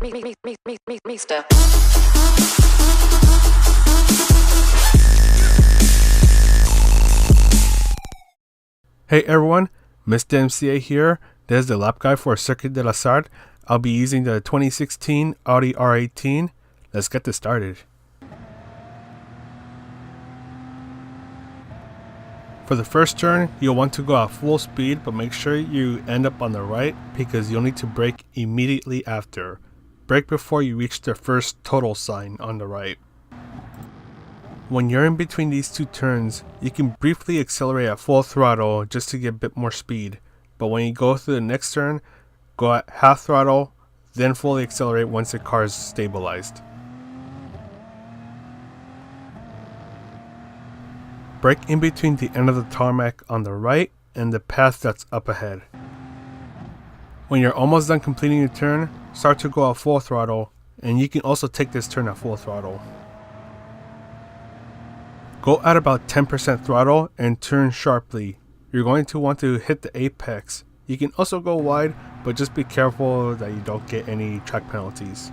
Mister. Hey everyone, Mr. MCA here. This is the lap guide for Circuit de la Sarthe. I'll be using the 2016 Audi R18. Let's get this started. For the first turn, you'll want to go at full speed, but make sure you end up on the right because you'll need to brake immediately after. Brake before you reach the first total sign on the right. When you're in between these two turns, you can briefly accelerate at full throttle just to get a bit more speed, but when you go through the next turn, go at half throttle, then fully accelerate once the car is stabilized. Brake in between the end of the tarmac on the right and the path that's up ahead. When you're almost done completing your turn, start to go at full throttle, and you can also take this turn at full throttle. Go at about 10% throttle and turn sharply. You're going to want to hit the apex. You can also go wide, but just be careful that you don't get any track penalties.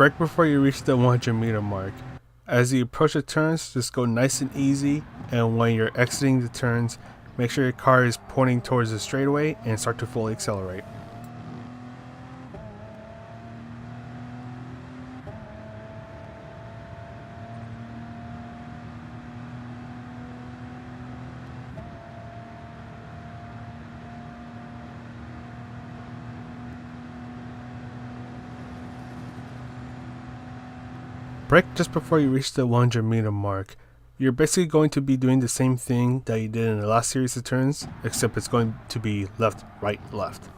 Brake before you reach the 100 meter mark. As you approach the turns, just go nice and easy, and when you're exiting the turns, make sure your car is pointing towards the straightaway and start to fully accelerate. Brake just before you reach the 100 meter mark. You're basically going to be doing the same thing that you did in the last series of turns, except it's going to be left, right, left.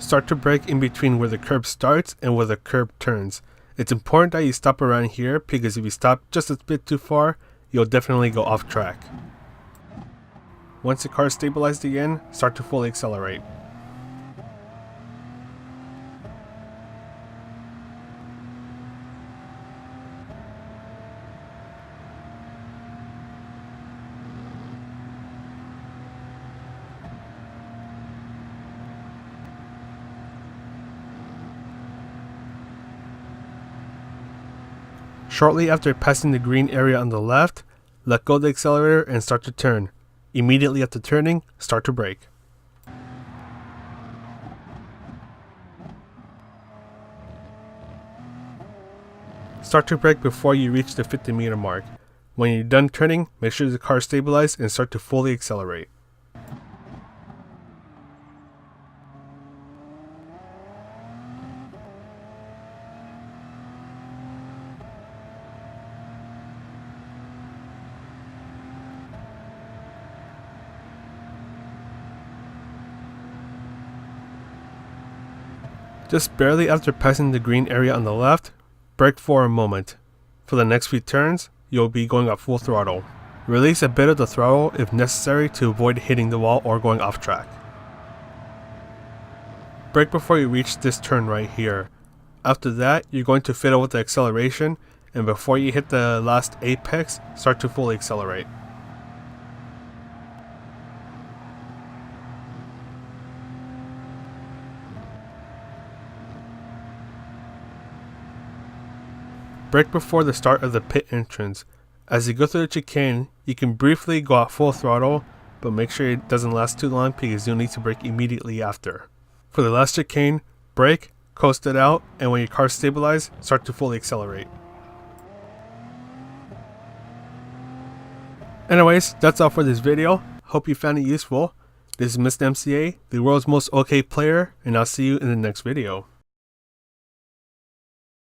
Start to brake in between where the curb starts and where the curb turns. It's important that you stop around here because if you stop just a bit too far, you'll definitely go off track. Once the car is stabilized again, start to fully accelerate. Shortly after passing the green area on the left, let go of the accelerator and start to turn. Immediately after turning, start to brake. Start to brake before you reach the 50 meter mark. When you're done turning, make sure the car is stabilized and start to fully accelerate. Just barely after passing the green area on the left, brake for a moment. For the next few turns, you'll be going at full throttle. Release a bit of the throttle if necessary to avoid hitting the wall or going off track. Brake before you reach this turn right here. After that, you're going to fiddle with the acceleration, and before you hit the last apex, start to fully accelerate. Brake before the start of the pit entrance. As you go through the chicane, you can briefly go at full throttle, but make sure it doesn't last too long because you'll need to brake immediately after. For the last chicane, brake, coast it out, and when your car is stabilized, start to fully accelerate. Anyways, that's all for this video. Hope you found it useful. This is Mr. MCA, the world's most okay player, and I'll see you in the next video.